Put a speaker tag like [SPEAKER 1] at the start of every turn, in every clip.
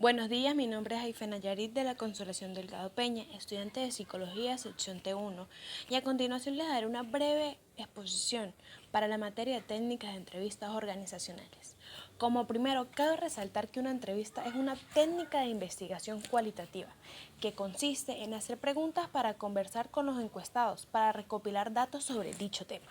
[SPEAKER 1] Buenos días, mi nombre es Ayfe Nayarit de la Consolación Delgado Peña, estudiante de Psicología, sección T1, y a continuación les daré una breve exposición para la materia de técnicas de entrevistas organizacionales. Como primero, cabe resaltar que una entrevista es una técnica de investigación cualitativa que consiste en hacer preguntas para conversar con los encuestados para recopilar datos sobre dicho tema.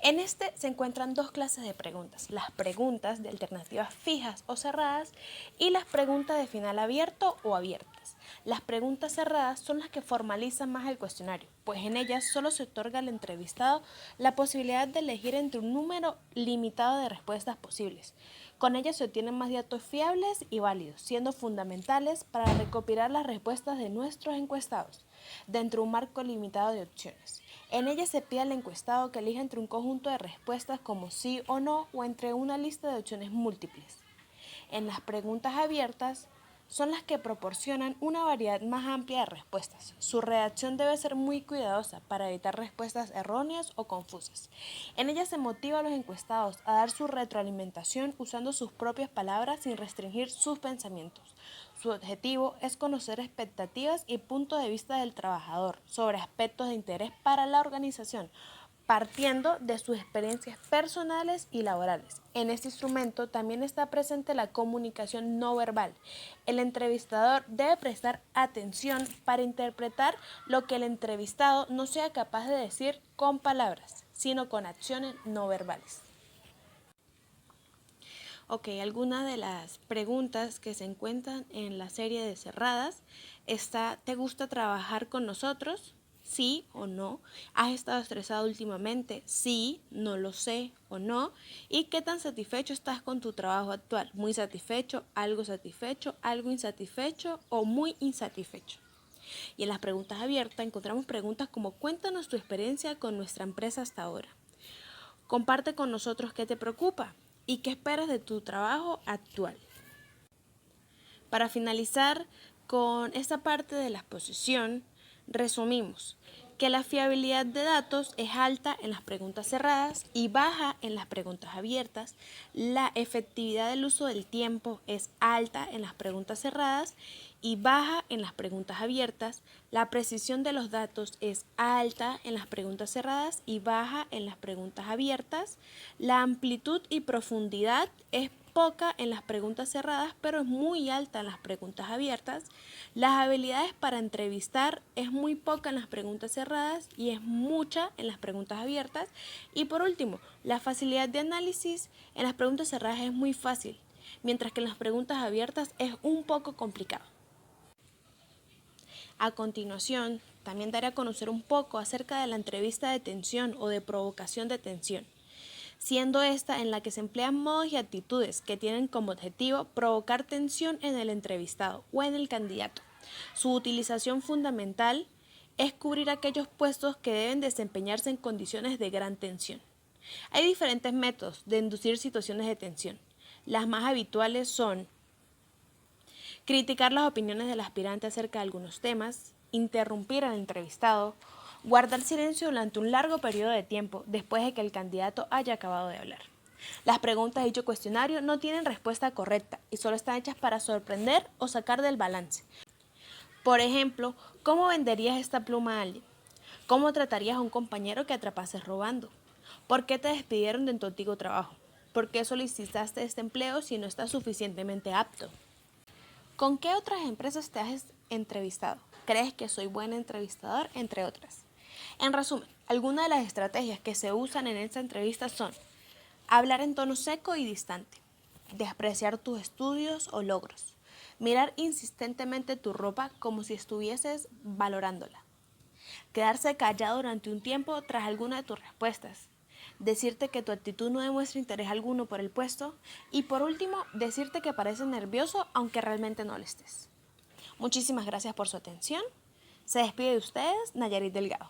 [SPEAKER 1] En este se encuentran dos clases de preguntas, las preguntas de alternativas fijas o cerradas y las preguntas de final abierto o abiertas. Las preguntas cerradas son las que formalizan más el cuestionario, pues en ellas solo se otorga al entrevistado la posibilidad de elegir entre un número limitado de respuestas posibles. Con ellas se obtienen más datos fiables y válidos, siendo fundamentales para recopilar las respuestas de nuestros encuestados dentro de un marco limitado de opciones. En ella se pide al encuestado que elija entre un conjunto de respuestas como sí o no o entre una lista de opciones múltiples. En las preguntas abiertas son las que proporcionan una variedad más amplia de respuestas. Su redacción debe ser muy cuidadosa para evitar respuestas erróneas o confusas. En ellas se motiva a los encuestados a dar su retroalimentación usando sus propias palabras sin restringir sus pensamientos. Su objetivo es conocer expectativas y puntos de vista del trabajador sobre aspectos de interés para la organización, partiendo de sus experiencias personales y laborales. En este instrumento también está presente la comunicación no verbal. El entrevistador debe prestar atención para interpretar lo que el entrevistado no sea capaz de decir con palabras, sino con acciones no verbales. Algunas de las preguntas que se encuentran en la serie de cerradas está: ¿te gusta trabajar con nosotros? Sí o no. ¿Has estado estresado últimamente? Sí, no lo sé o no. ¿Y qué tan satisfecho estás con tu trabajo actual? Muy satisfecho, algo insatisfecho o muy insatisfecho. Y en las preguntas abiertas encontramos preguntas como: cuéntanos tu experiencia con nuestra empresa hasta ahora. Comparte con nosotros qué te preocupa y qué esperas de tu trabajo actual. Para finalizar con esta parte de la exposición, resumimos que la fiabilidad de datos es alta en las preguntas cerradas y baja en las preguntas abiertas. La efectividad del uso del tiempo es alta en las preguntas cerradas y baja en las preguntas abiertas. La precisión de los datos es alta en las preguntas cerradas y baja en las preguntas abiertas. La amplitud y profundidad es poca en las preguntas cerradas, pero es muy alta en las preguntas abiertas. Las habilidades para entrevistar es muy poca en las preguntas cerradas y es mucha en las preguntas abiertas. Y por último, la facilidad de análisis en las preguntas cerradas es muy fácil, mientras que en las preguntas abiertas es un poco complicado. A continuación, también daré a conocer un poco acerca de la entrevista de tensión o de provocación de tensión, siendo esta en la que se emplean modos y actitudes que tienen como objetivo provocar tensión en el entrevistado o en el candidato. Su utilización fundamental es cubrir aquellos puestos que deben desempeñarse en condiciones de gran tensión. Hay diferentes métodos de inducir situaciones de tensión. Las más habituales son criticar las opiniones del aspirante acerca de algunos temas, interrumpir al entrevistado, guardar silencio durante un largo periodo de tiempo después de que el candidato haya acabado de hablar. Las preguntas de dicho cuestionario no tienen respuesta correcta y solo están hechas para sorprender o sacar del balance. Por ejemplo, ¿cómo venderías esta pluma a alguien? ¿Cómo tratarías a un compañero que atrapases robando? ¿Por qué te despidieron de tu antiguo trabajo? ¿Por qué solicitaste este empleo si no estás suficientemente apto? ¿Con qué otras empresas te has entrevistado? ¿Crees que soy buen entrevistador? Entre otras. En resumen, algunas de las estrategias que se usan en esta entrevista son: hablar en tono seco y distante, despreciar tus estudios o logros, mirar insistentemente tu ropa como si estuvieses valorándola, quedarse callado durante un tiempo tras alguna de tus respuestas, decirte que tu actitud no demuestra interés alguno por el puesto y por último, decirte que pareces nervioso aunque realmente no lo estés. Muchísimas gracias por su atención. Se despide de ustedes Nayarit Delgado.